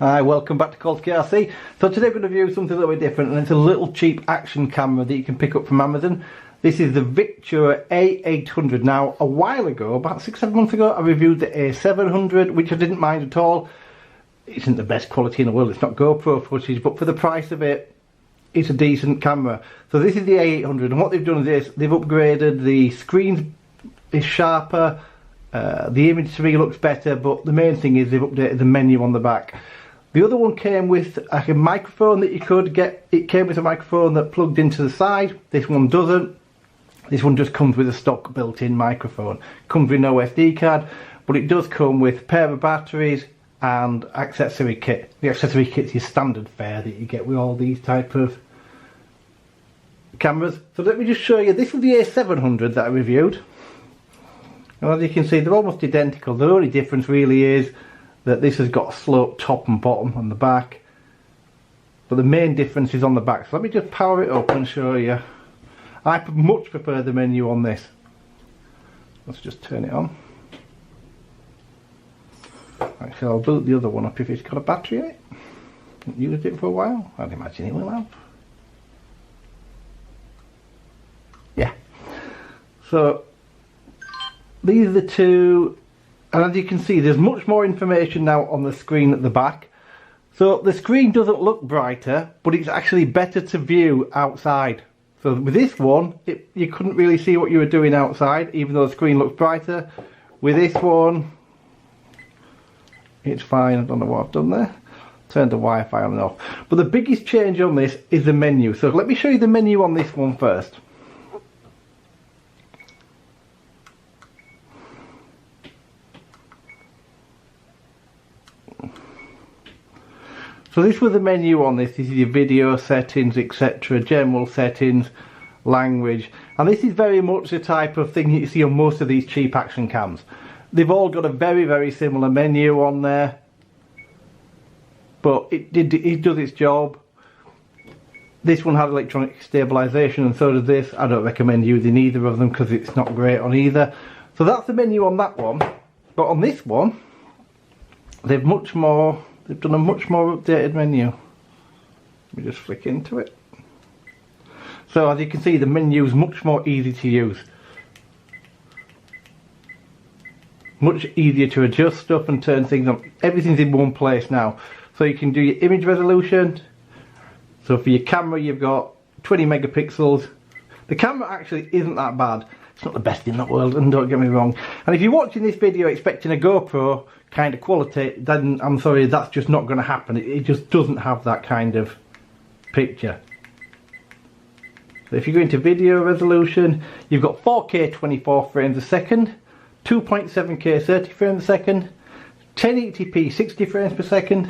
Hi, welcome back to Called KRC. So today we're going to review something a little bit different, and it's a little cheap action camera that you can pick up from Amazon. This is the Victure AC800. Now, a while ago, about 6-7 months ago, I reviewed the AC700, which I didn't mind at all. It isn't the best quality in the world, it's not GoPro footage, but for the price of it, it's a decent camera. So this is the AC800, and what they've done is this: they've upgraded, the screen is sharper, the image to me looks better, but the main thing is they've updated the menu on the back. The other one came with like a microphone that you could get. It came with a microphone that plugged into the side. This one doesn't. This one just comes with a stock built-in microphone. Comes with no SD card, but it does come with a pair of batteries and accessory kit. The accessory kit's your standard fare that you get with all these type of cameras. So let me just show you. This was the AC700 that I reviewed. And as you can see, they're almost identical. The only difference really is that this has got a sloped top and bottom on the back, but the main difference is on the back. So let me just power it up and show you. I much prefer the menu on this. Let's just turn it on. Actually, I'll boot the other one up if it's got a battery in it. Haven't used it for a while. I'd imagine it will have. Yeah. So these are the two. And as you can see, there's much more information now on the screen at the back. So the screen doesn't look brighter, but it's actually better to view outside. So with this one, you couldn't really see what you were doing outside, even though the screen looks brighter. With this one, it's fine. I don't know what I've done there. Turned the Wi-Fi on and off. But the biggest change on this is the menu. So let me show you the menu on this one first. So this was the menu on this. This is your video settings, etc., general settings, language, and this is very much the type of thing that you see on most of these cheap action cams. They've all got a very similar menu on there, but it does its job. This one had electronic stabilization, and so does this. I don't recommend using either of them because it's not great on either. So that's the menu on that one. But on this one, they've done a much more updated menu. Let me just flick into it. So as you can see, the menu is much more easy to use. Much easier to adjust stuff and turn things on. Everything's in one place now. So you can do your image resolution. So for your camera, you've got 20 megapixels. The camera actually isn't that bad. It's not the best in the world, and don't get me wrong. And if you're watching this video expecting a GoPro kind of quality, then I'm sorry, that's just not going to happen. It just doesn't have that kind of picture. So if you go into video resolution, you've got 4K 24 frames a second, 2.7K 30 frames a second, 1080p 60 frames per second,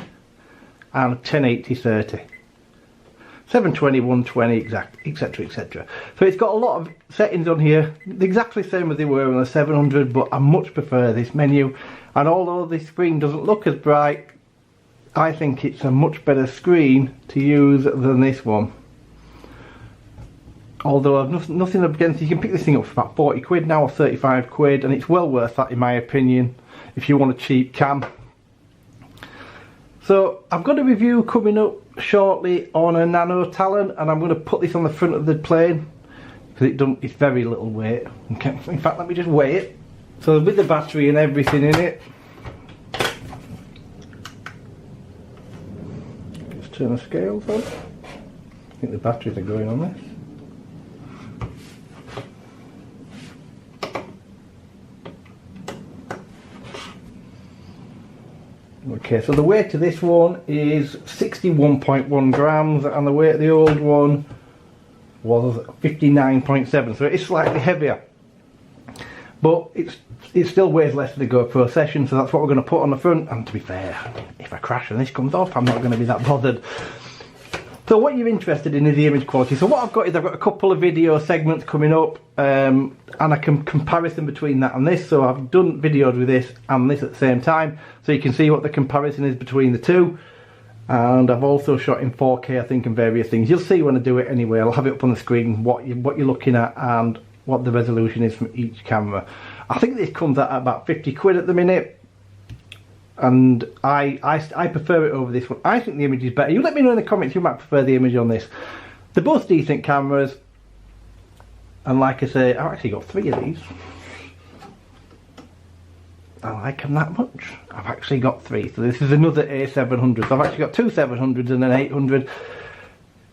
and 1080 30. 720, 120, etc, etc. So it's got a lot of settings on here, exactly the same as they were on the 700, but I much prefer this menu. And although this screen doesn't look as bright, I think it's a much better screen to use than this one. Although I've nothing against, you can pick this thing up for about 40 quid now, or 35 quid, and it's well worth that in my opinion, if you want a cheap cam. So I've got a review coming up shortly on a Nano Talon, and I'm going to put this on the front of the plane because it's very little weight. Okay. In fact, let me just weigh it. So with the battery and everything in it, just turn the scales on. I think the batteries are going on this. Okay, so the weight of this one is 61.1 grams, and the weight of the old one was 59.7, so it's slightly heavier. But it still weighs less than the GoPro Session, so that's what we're going to put on the front. And to be fair, if I crash and this comes off, I'm not going to be that bothered. So what you're interested in is the image quality. So what I've got is I've got a couple of video segments coming up, and I can comparison between that and this. So I've done videos with this and this at the same time, so you can see what the comparison is between the two. And I've also shot in 4K, I think, and various things. You'll see when I do it anyway. I'll have it up on the screen what you're looking at and what the resolution is from each camera. I think this comes at about 50 quid at the minute. and I prefer it over this one. I think the image is better. You let me know in the comments you might prefer the image on this. They're both decent cameras, and like I say, I've actually got 3 of these. I like them that much. I've actually got 3. So this is another A700. So I've actually got 2 700s and an 800.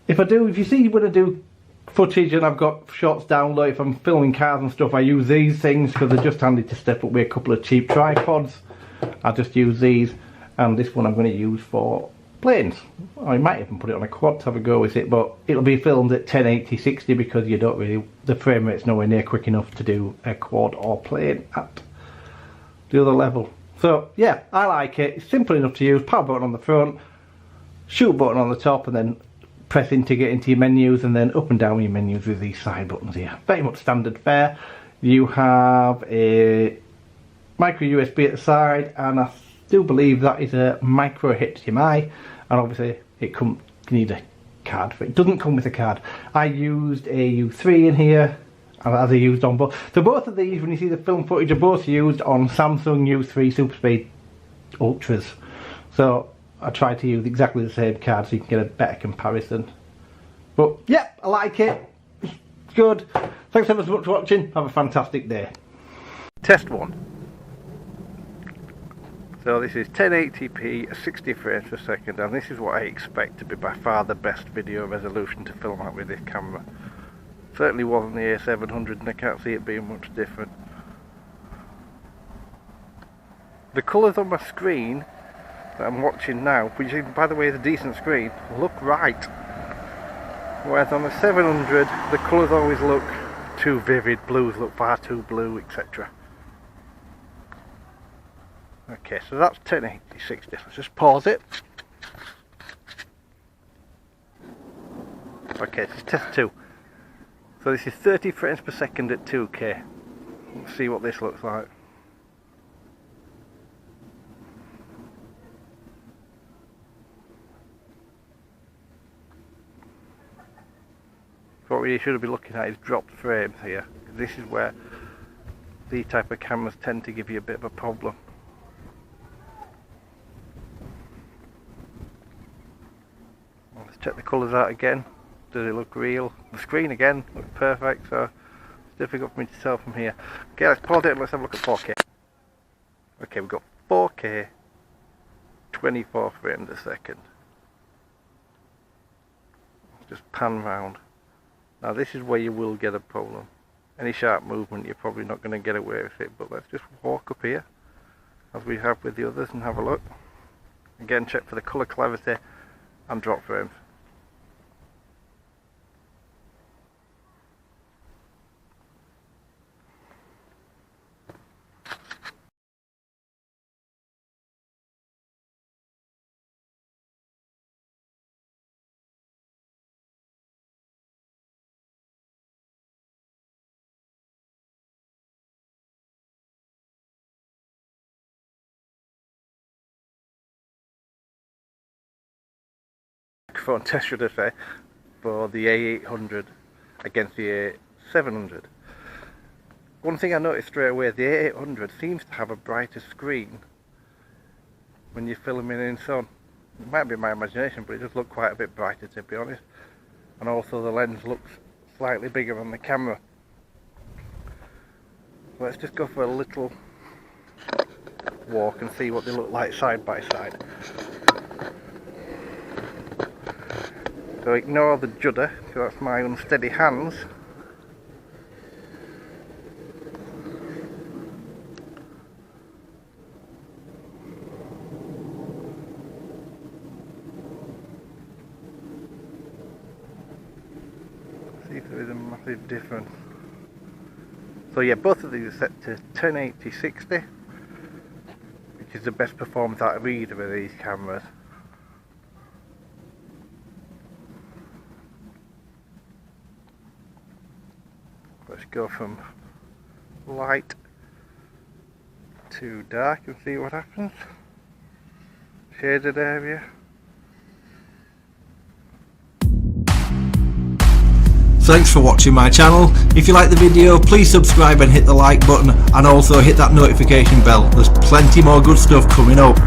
If you see when I do footage and I've got shots download, if I'm filming cars and stuff, I use these things because they're just handy to step up with a couple of cheap tripods. I just use these, and this one I'm going to use for planes. I might even put it on a quad to have a go with it, but it'll be filmed at 1080-60 because the frame rate's nowhere near quick enough to do a quad or plane at the other level. So yeah, I like it. It's simple enough to use. Power button on the front, shoot button on the top, and then press in to get into your menus, and then up and down your menus with these side buttons here. Very much standard fare. You have a micro USB at the side, and I do believe that is a micro HDMI, and obviously you need a card for it. It doesn't come with a card. I used a U3 in here, as I used on both. So both of these, when you see the film footage, are both used on Samsung U3 Super Speed Ultras. So I try to use exactly the same card so you can get a better comparison. But yeah, I like it. It's good. Thanks ever so much for watching. Have a fantastic day. Test 1. So this is 1080p, 60 frames per second, and this is what I expect to be by far the best video resolution to film out with this camera. Certainly wasn't the A700, and I can't see it being much different. The colours on my screen that I'm watching now, which is by the way is a decent screen, look right. Whereas on the 700 the colours always look too vivid, blues look far too blue, etc. Okay, so that's 1080-60. Let's just pause it. Okay, this is test 2. So this is 30 frames per second at 2K. Let's see what this looks like. What we should be looking at is dropped frames here. This is where these type of cameras tend to give you a bit of a problem. Let's check the colours out again. Does it look real? The screen again looks perfect, so it's difficult for me to tell from here. Okay, let's pause it and let's have a look at 4K. Okay, we've got 4K, 24 frames a second. Let's just pan round. Now this is where you will get a problem. Any sharp movement you're probably not going to get away with it, but let's just walk up here as we have with the others and have a look. Again, check for the colour clarity and drop frames. Microphone test, should I say, for the A800 against the A700. One thing I noticed straight away, the A800 seems to have a brighter screen when you're filming in sun. It might be my imagination, but it does look quite a bit brighter, to be honest. And also the lens looks slightly bigger on the camera. Let's just go for a little walk and see what they look like side by side. So ignore the judder, because that's my unsteady hands. See if there is a massive difference. So yeah, both of these are set to 1080-60, which is the best performance out of either of these cameras. Let's go from light to dark and see what happens. Shaded area. Thanks for watching my channel. If you like the video, please subscribe and hit the like button, and also hit that notification bell. There's plenty more good stuff coming up.